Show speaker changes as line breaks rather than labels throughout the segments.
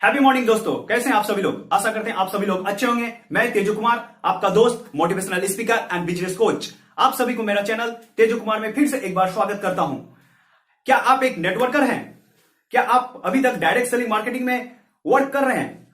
Happy morning दोस्तों, कैसे हैं आप सभी लोग। आशा करते हैं आप सभी लोग अच्छे होंगे। मैं तेजू कुमार, आपका दोस्त, motivational speaker and business coach, आप सभी को मेरा चैनल तेजू कुमार में फिर से एक बार स्वागत करता हूं। क्या आप एक नेटवर्कर हैं? क्या आप अभी तक डायरेक्ट सेलिंग मार्केटिंग में वर्क कर रहे हैं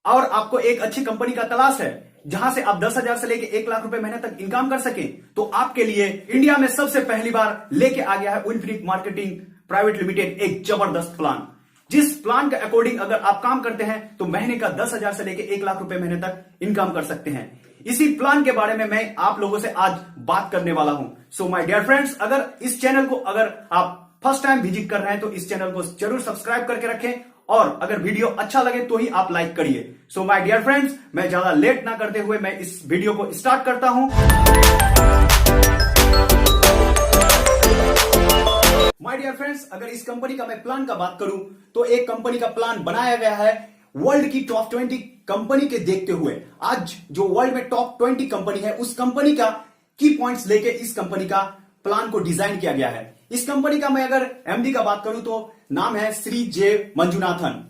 और आपको एक अच्छी कंपनी का तलाश है जहां से आप 10,000 से लेकर 1 लाख रुपए महीने तक इनकम कर सके? तो आपके लिए इंडिया में सबसे पहली बार लेके आ गया है विनफ्रीट मार्केटिंग प्राइवेट लिमिटेड एक जबरदस्त प्लान। जिस प्लान के अकॉर्डिंग अगर आप काम करते हैं तो महीने का 10,000 से लेकर 1 लाख रुपए महीने तक इनकम कर सकते हैं। इसी प्लान के बारे में मैं आप लोगों से आज बात करने वाला हूं। सो माय डियर फ्रेंड्स, अगर इस चैनल को अगर आप फर्स्ट टाइम विजिट कर रहे हैं तो इस चैनल को जरूर सब्सक्राइब करके रखें और अगर वीडियो अच्छा लगे तो ही आप लाइक करिए। सो माय डियर फ्रेंड्स, मैं ज्यादा लेट ना करते हुए मैं इस वीडियो को स्टार्ट करता हूं। माय डियर फ्रेंड्स, अगर इस कंपनी का मैं प्लान का बात करूं तो एक कंपनी का प्लान बनाया गया है वर्ल्ड की टॉप 20 कंपनी के देखते हुए। आज जो वर्ल्ड में टॉप 20 कंपनी है उस कंपनी का की पॉइंट्स लेके इस कंपनी का प्लान को डिजाइन किया गया है। इस कंपनी का मैं अगर एमडी का बात करूं तो नाम है श्री जे मंजुनाथन,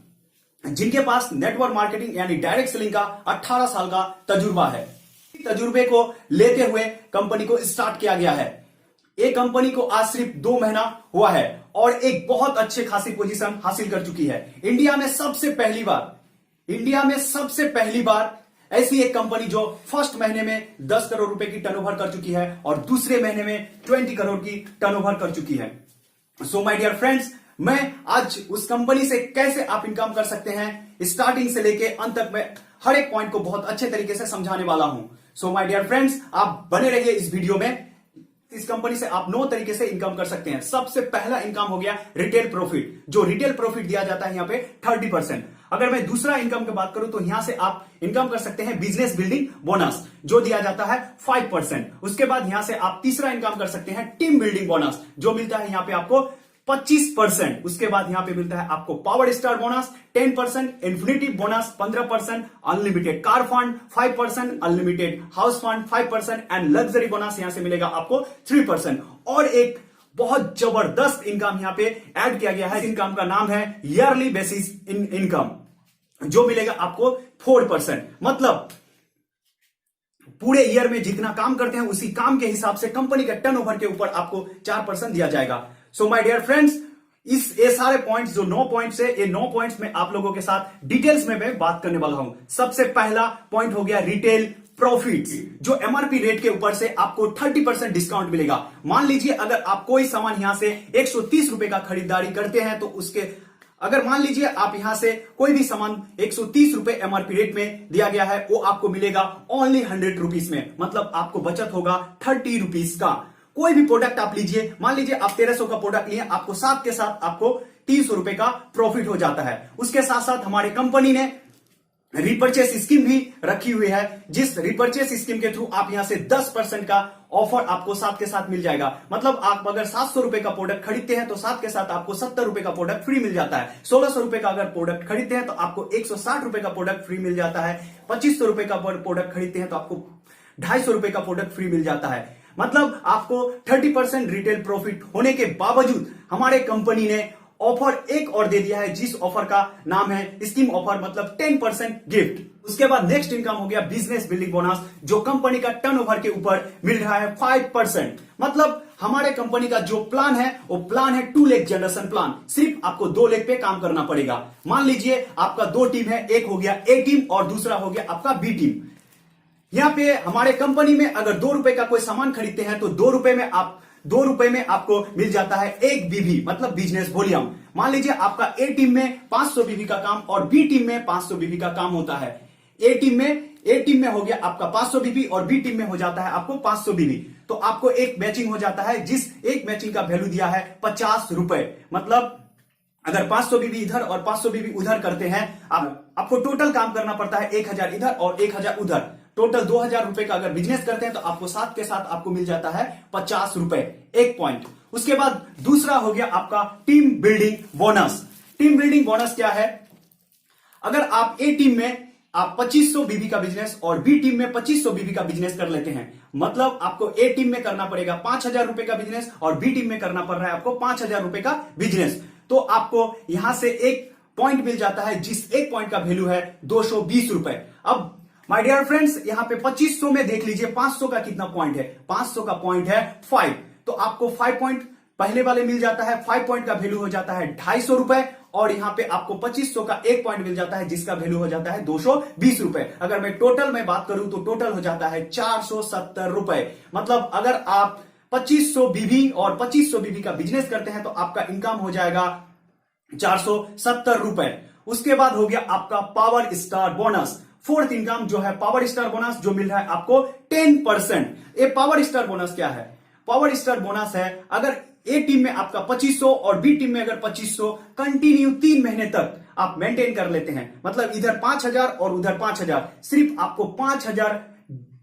जिनके पास नेटवर्क मार्केटिंग यानी डायरेक्ट सेलिंग का 18 साल का तजुर्बा है। तजुर्बे को लेते हुए कंपनी को स्टार्ट किया गया है। एक कंपनी को आज सिर्फ 2 महीना हुआ है और एक बहुत अच्छे खासी पोजीशन हासिल कर चुकी है। इंडिया में सबसे पहली बार ऐसी एक कंपनी जो फर्स्ट महीने में 10 करोड़ रुपए की टर्नओवर कर चुकी है और दूसरे महीने में 20 करोड़ की टर्नओवर कर चुकी है। सो माय डियर फ्रेंड्स, मैं आज उस कंपनी से कैसे आप इनकम कर सकते हैं स्टार्टिंग से लेके अंत तक मैं हर एक पॉइंट को बहुत अच्छे तरीके से समझाने वाला हूं। सो माय डियर फ्रेंड्स, आप बने रहिए इस वीडियो में। इस कंपनी से आप 9 तरीके से इनकम कर सकते हैं। सबसे पहला इनकम हो गया रिटेल प्रॉफिट। जो रिटेल प्रॉफिट दिया जाता है यहाँ पे 30%। अगर मैं दूसरा इनकम की बात करूं तो यहां से आप इनकम कर सकते हैं बिजनेस बिल्डिंग बोनस, जो दिया जाता है 5%। उसके बाद यहां से आप तीसरा इनकम कर सकते हैं टीम बिल्डिंग बोनस, जो मिलता है यहां पे आपको 25%। उसके बाद यहां पे मिलता है आपको power star bonus 10%, infinity bonus 15%, unlimited car fund 5%, unlimited house fund 5% and luxury bonus यहां से मिलेगा आपको 3%। और एक बहुत जबरदस्त इनकम यहां पे ऐड किया गया है। इनकम का नाम है ईयरली बेसिस इनकम, जो मिलेगा आपको 4%। मतलब पूरे ईयर में जितना काम करते हैं उसी काम के हिसाब से कंपनी के टर्नओवर के ऊपर आपको 4% दिया जाएगा। सो माय डियर फ्रेंड्स, ये सारे पॉइंट्स जो 9 पॉइंट्स है, ये 9 पॉइंट्स में आप लोगों के साथ डिटेल्स में मैं बात करने वाला हूं। सबसे पहला पॉइंट हो गया रिटेल प्रॉफिट, जो एमआरपी रेट के ऊपर से आपको 30% डिस्काउंट मिलेगा। मान लीजिए अगर आप कोई सामान यहां से 130 रुपए का खरीदारी करते हैं तो उसके अगर मान लीजिए आप यहां से कोई भी सामान 130 रुपए एमआरपी रेट में दिया गया है, वो आपको मिलेगा ओनली 100 रुपीज में। मतलब आपको बचत होगा 30 रुपीज का। कोई भी प्रोडक्ट आप लीजिए, मान लीजिए आप 1300 का प्रोडक्ट लिए, आपको साथ के साथ आपको 300 रुपए का प्रॉफिट हो जाता है। उसके साथ साथ हमारे कंपनी ने रिपर्चेस स्कीम भी रखी हुई है, जिस रिपर्चेस स्कीम के थ्रू आप यहां से 10% का ऑफर आपको साथ के साथ मिल जाएगा। मतलब आप अगर 700 रुपए का प्रोडक्ट खरीदते हैं तो साथ के साथ आपको 70 रुपए का प्रोडक्ट फ्री मिल जाता है। 1600 रुपए का अगर प्रोडक्ट खरीदते हैं तो आपको 160 रुपए का प्रोडक्ट फ्री मिल जाता है। 2500 रुपए का प्रोडक्ट खरीदते हैं तो आपको 250 रुपए का प्रोडक्ट फ्री मिल जाता है। मतलब आपको 30% रिटेल प्रॉफिट होने के बावजूद हमारे कंपनी ने ऑफर एक और दे दिया है, जिस ऑफर का नाम है स्कीम ऑफर, मतलब 10% गिफ्ट। उसके बाद नेक्स्ट इनकम हो गया बिजनेस बिल्डिंग बोनस, जो कंपनी का टर्नओवर के ऊपर मिल रहा है 5%। मतलब हमारे कंपनी का जो प्लान है वो प्लान है 2 लेग जनरेशन प्लान। सिर्फ आपको 2 लेग पे काम करना पड़ेगा। मान लीजिए आपका 2 टीम है, एक हो गया ए टीम और दूसरा हो गया आपका बी टीम। यहां पे हमारे कंपनी में अगर 2 रुपए का कोई सामान खरीदते हैं तो 2 रुपए में आपको मिल जाता है 1 बीवी, मतलब बिजनेस वॉल्यूम। मान लीजिए आपका ए टीम में 500 बीवी का काम और बी टीम में 500 बीवी का काम होता है। ए टीम में हो गया आपका 500 बीवी और बी टीम में हो जाता है आपको 500 बीवी। तो आपको एक मैचिंग हो जाता है, जिस एक मैचिंग का वैल्यू दिया है 50 रुपए। मतलब अगर 500 बीवी इधर और 500 बीवी उधर करते हैं, आपको टोटल काम करना पड़ता है 1000 इधर और 1000 उधर। टोटल 2000 रुपए का अगर बिजनेस करते हैं तो आपको साथ के साथ आपको मिल जाता है 50 रुपए, एक पॉइंट। उसके बाद दूसरा हो गया आपका team building bonus. Team building bonus क्या है? अगर आप ए टीम में आप 2500 बीबी का बिजनेस और बी टीम में 2500 बीबी का बिजनेस कर लेते हैं, मतलब आपको ए टीम में करना पड़ेगा 5000 रुपए का बिजनेस और बी टीम में करना पड़ रहा है आपको 5000 रुपए का बिजनेस। तो आपको यहां से एक पॉइंट मिल जाता है, जिस एक पॉइंट का वैल्यू है 220 रुपए। अब माय डियर फ्रेंड्स, यहां पे 2500 में देख लीजिए 500 का कितना पॉइंट है, 500 का पॉइंट है 5, तो आपको 5 पॉइंट पहले वाले मिल जाता है, 5 पॉइंट का वैल्यू हो जाता है 250 रुपए, और यहां पे आपको 2500 का एक पॉइंट मिल जाता है जिसका वैल्यू हो जाता है 220 रुपए। अगर मैं टोटल में बात करूं तो टोटल हो जाता है 470 रुपए। मतलब अगर आप 2500 बीबी और 2500 बीबी का बिजनेस करते हैं तो आपका इनकम हो जाएगा 470 रुपए। उसके बाद हो गया आपका power star bonus, fourth income जो है पावर स्टार बोनस, जो मिल रहा है आपको 10%। ये पावर स्टार बोनस क्या है? पावर स्टार बोनस है अगर ए टीम में आपका 2500 और बी टीम में अगर 2500 कंटिन्यू 3 महीने तक आप मेंटेन कर लेते हैं, मतलब इधर 5000 और उधर 5000, सिर्फ आपको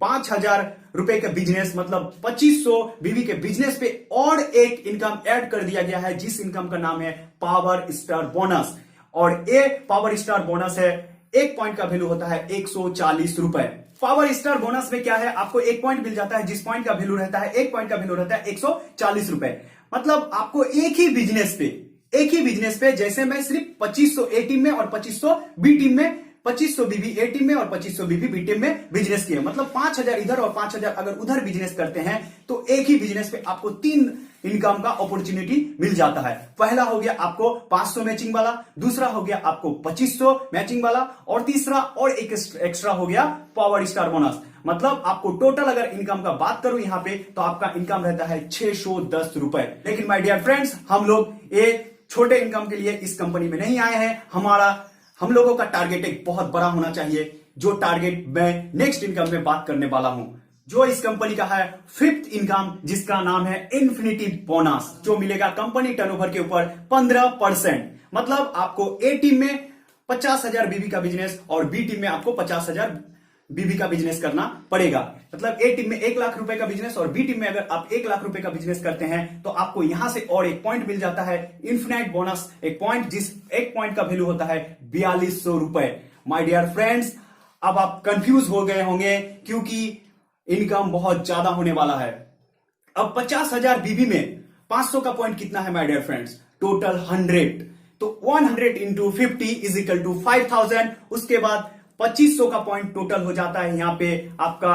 5000 रुपए का बिजनेस, मतलब 2500 बीबी के बिजनेस पे और एक इनकम ऐड कर दिया गया है, जिस इनकम का नाम है पावर स्टार बोनस। और ये पावर स्टार बोनस है, एक पॉइंट का वैल्यू होता है 140 रुपए। पावर स्टार बोनस में क्या है, आपको एक पॉइंट मिल जाता है, जिस पॉइंट का वैल्यू रहता है, एक पॉइंट का वैल्यू रहता है 140 रुपए। मतलब आपको एक ही बिजनेस पे जैसे मैं सिर्फ 2500 ए टीम में और 2500 बी टीम में, 2500 बीबी ए टीम में और 2500 बीबी बी टीम में बिजनेस किए, मतलब 5000 इधर और 5000 अगर उधर बिजनेस करते हैं तो एक ही बिजनेस पे आपको 3 इनकम का अपॉर्चुनिटी मिल जाता है। पहला हो गया आपको 500 मैचिंग वाला, दूसरा हो गया आपको 2500 मैचिंग वाला, और तीसरा और एक एक्स्ट्रा हो गया पावर स्टार बोनस। मतलब आपको टोटल अगर इनकम का बात करूं यहां पे तो आपका इनकम रहता है 610 रुपए। लेकिन माय डियर फ्रेंड्स, हम लोग एक छोटे इनकम के लिए इस कंपनी में नहीं आए हैं। हम लोगों का टारगेट एक बहुत बड़ा होना चाहिए, जो टारगेट मैं नेक्स्ट इनकम में बात करने वाला हूं, जो इस कंपनी का है फिफ्थ इनकम, जिसका नाम है इन्फिनिटी बोनस, जो मिलेगा कंपनी टर्नओवर के ऊपर 15%। मतलब आपको ए टीम में 50,000 बीबी का बिजनेस और बी टीम में आपको 50,000 बीबी का बिजनेस करना पड़ेगा। मतलब ए टीम में 1 लाख रुपए का बिजनेस और बी टीम में अगर आप 1 लाख रुपए का बिजनेस करते हैं तो आपको यहां से और एक पॉइंट मिल जाता है, इन्फिनाइट बोनस, एक पॉइंट, जिस एक पॉइंट का वैल्यू होता है 4200 रुपए। माय डियर फ्रेंड्स, अब आप कंफ्यूज हो गए होंगे क्योंकि इनकम बहुत ज्यादा होने वाला है। अब 50,000 बीबी में 500 का पॉइंट कितना है माय डियर फ्रेंड्स? टोटल 100। तो 100 इंटू 50 इज इक्वल टू 5000। उसके बाद 2500 का पॉइंट टोटल हो जाता है यहां पे आपका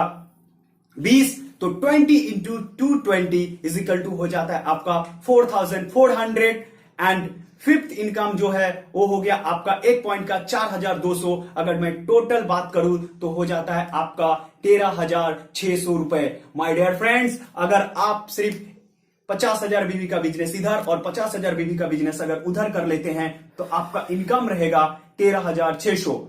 20, तो 20 इंटू 220 इज इक्वल टू हो जाता है आपका 4400। एंड फिफ्थ इनकम जो है वो हो गया आपका एक पॉइंट का 4200। अगर मैं टोटल बात करूं तो हो जाता है आपका 13,600 रुपए। माय डियर फ्रेंड्स, अगर आप सिर्फ 50,000 बीबी का बिजनेस इधर और 50,000 बीबी का बिजनेस अगर उधर कर लेते हैं तो आपका इनकम रहेगा 13,600।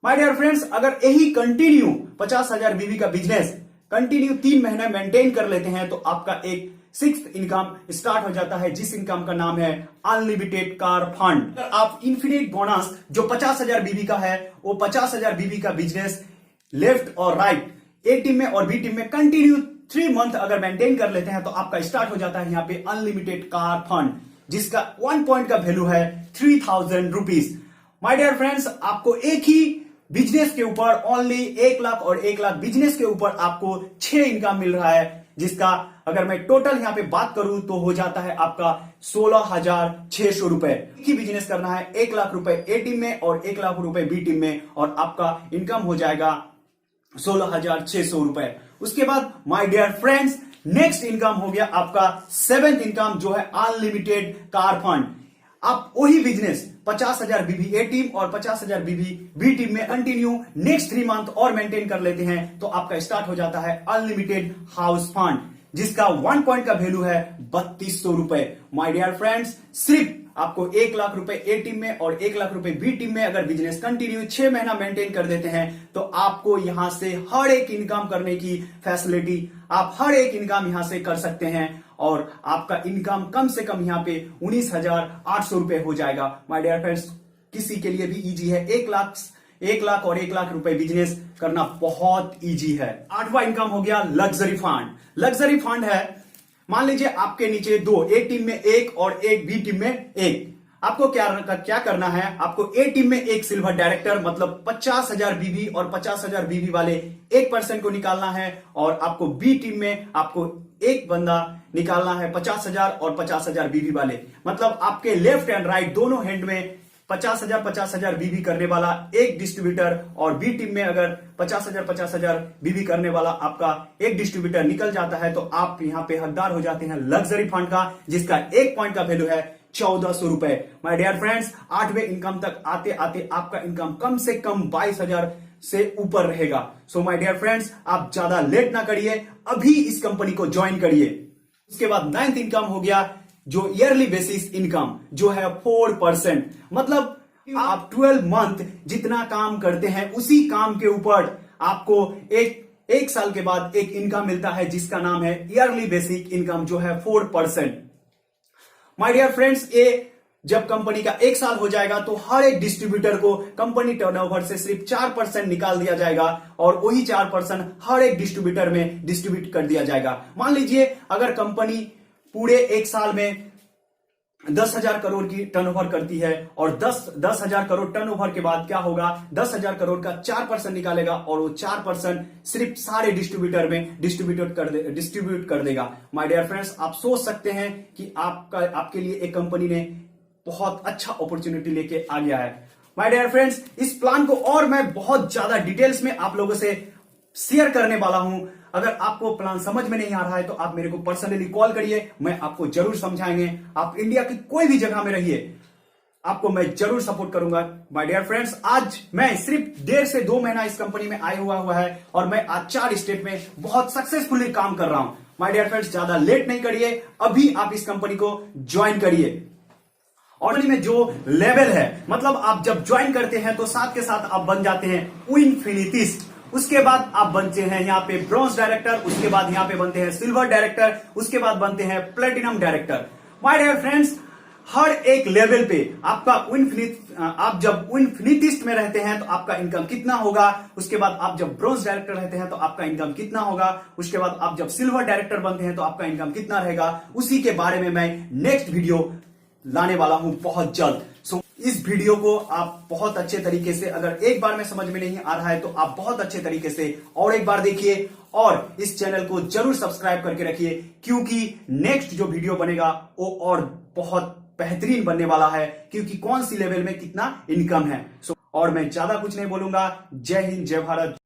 माय डियर फ्रेंड्स, अगर यही कंटिन्यू 50,000 बीबी का बिजनेस कंटिन्यू 3 महीने मेंटेन कर लेते हैं तो आपका एक सिक्स्थ इनकम स्टार्ट हो जाता है, जिस इनकम का नाम है अनलिमिटेड कार फंड। आप इन्फिनिट बोनस जो 50,000 बीबी का है, वो 50,000 बीबी का बिजनेस लेफ्ट और राइट, ए टीम में और बी टीम में कंटिन्यू 3 मंथ अगर मेंटेन कर लेते हैं तो आपका स्टार्ट हो जाता है यहाँ पे अनलिमिटेड कार फंड, जिसका 1 पॉइंट का वैल्यू है 3000 रुपीज। माय डियर फ्रेंड्स, आपको एक ही बिजनेस के ऊपर ओनली 1 लाख और 1 लाख बिजनेस के ऊपर आपको 6 इनकम मिल रहा है, जिसका अगर मैं टोटल यहां पे बात करूं तो हो जाता है आपका 16,600 रुपए। की बिजनेस करना है 1 लाख रुपए ए टीम में और 1 लाख रुपए बी टीम में, और आपका इनकम हो जाएगा 16,600 रुपए। उसके बाद my dear friends, next income हो गया आपका 7th इनकम, जो है अनलिमिटेड कार फंड। आप वही बिजनेस 50,000 बीबी ए टीम और 50,000 बीबी बी टीम में कंटिन्यू नेक्स्ट 3 मंथ और मेंटेन कर लेते हैं तो आपका स्टार्ट हो जाता है अनलिमिटेड हाउस फंड, जिसका 1 पॉइंट का वैल्यू है 3200 रुपए। माय डियर फ्रेंड्स, सिर्फ आपको 1 लाख रुपए ए टीम में और 1 लाख रुपए बी टीम में अगर बिजनेस कंटिन्यू 6 महीना मेंटेन कर देते हैं तो आपको यहां से हर एक इनकम करने की फैसिलिटी, आप हर एक इनकम यहां से कर सकते हैं, और आपका इनकम कम से कम यहां पे 19,800 रुपए हो जाएगा। माय डियर फ्रेंड्स, किसी के लिए भी इजी है। 1 लाख और 1 लाख रुपए बिजनेस करना बहुत इजी है। 8वां इनकम हो गया लग्जरी फंड। लग्जरी फंड है, मान लीजिए आपके नीचे 2, ए टीम में 1 और एक बी टीम में 1। आपको क्या करना है, आपको ए टीम में एक सिल्वर डायरेक्टर, मतलब 50,000 बीबी और 50,000 बीबी वाले 1% को निकालना है, और आपको बी टीम में आपको एक बंदा निकालना है 50,000 और 50,000 बीबी वाले। मतलब आपके लेफ्ट एंड राइट दोनों हैंड में 50,000 बीबी करने वाला एक डिस्ट्रीब्यूटर और बी टीम में अगर 50,000 बीबी करने वाला आपका एक डिस्ट्रीब्यूटर निकल जाता है तो आप यहां पे हकदार हो जाते हैं लग्जरी फंड का, जिसका एक पॉइंट का वैल्यू है 1400 रुपए। माय डियर फ्रेंड्स, 8वें इनकम तक आते आते आपका इनकम कम से कम 22,000 से ऊपर रहेगा। सो माय डियर फ्रेंड्स, आप ज्यादा लेट ना करिए, अभी इस कंपनी को ज्वाइन करिए। उसके बाद 9th इनकम हो गया जो ईयरली बेसिस इनकम, जो है 4%। मतलब आप 12 मंथ जितना काम करते हैं उसी काम के ऊपर आपको एक साल के बाद एक इनकम मिलता है जिसका नाम है ईयरली बेसिक इनकम, जो है 4%। माय डियर फ्रेंड्स, ये जब कंपनी का एक साल हो जाएगा तो हर एक डिस्ट्रीब्यूटर को कंपनी टर्नओवर से सिर्फ 4% निकाल दिया जाएगा और वही 4% हर एक डिस्ट्रीब्यूटर में डिस्ट्रीब्यूट कर दिया जाएगा। मान लीजिए अगर कंपनी पूरे एक साल में 10,000 करोड़ की टर्नओवर करती है और 10,000 करोड़ टर्नओवर के बाद क्या होगा, 10,000 करोड़ का 4% निकालेगा और वो 4% सिर्फ सारे डिस्ट्रीब्यूटर में डिस्ट्रीब्यूट कर देगा। माय डियर फ्रेंड्स, आप सोच सकते हैं कि आपके लिए एक कंपनी ने बहुत अच्छा अपॉर्चुनिटी लेके आ गया है। माय डियर फ्रेंड्स, इस प्लान को और मैं बहुत ज्यादा डिटेल्स में आप लोगों से शेयर करने वाला हूं। अगर आपको प्लान समझ में नहीं आ रहा है तो आप मेरे को पर्सनली कॉल करिए, मैं आपको जरूर समझाएंगे। आप इंडिया की कोई भी जगह में रहिए, आपको मैं जरूर सपोर्ट करूंगा। माय डियर फ्रेंड्स, आज मैं सिर्फ 1.5 से 2 महीना इस कंपनी में आया हुआ है और मैं आज 4 स्टेट में बहुत सक्सेसफुली काम कर रहा हूं। माय डियर फ्रेंड्स, ज्यादा लेट नहीं करिए, अभी आप इस कंपनी को ज्वाइन करिए। और में जो लेवल है, मतलब आप जब ज्वाइन करते हैं तो साथ के साथ आप बन जाते हैं विनफिनिटिस्ट, उसके बाद आप बनते हैं यहाँ पे ब्रॉन्ज डायरेक्टर, उसके बाद यहाँ पे बनते हैं सिल्वर डायरेक्टर, उसके बाद बनते हैं platinum director. My dear friends, हर एक लेवल पे आपका आप जब विनफिनिटिस्ट में रहते हैं तो आपका इनकम कितना होगा, उसके बाद आप जब ब्रॉन्ज डायरेक्टर रहते हैं तो आपका इनकम कितना होगा, उसके बाद आप जब सिल्वर डायरेक्टर बनते हैं तो आपका इनकम कितना रहेगा, उसी के बारे में मैं नेक्स्ट वीडियो लाने वाला हूं बहुत जल्द। सो इस वीडियो को आप बहुत अच्छे तरीके से, अगर एक बार में समझ में नहीं आ रहा है तो आप बहुत अच्छे तरीके से और एक बार देखिए और इस चैनल को जरूर सब्सक्राइब करके रखिए, क्योंकि नेक्स्ट जो वीडियो बनेगा वो और बहुत बेहतरीन बनने वाला है, क्योंकि कौन सी लेवल में कितना इनकम है। सो और मैं ज्यादा कुछ नहीं बोलूंगा। जय हिंद, जय भारत।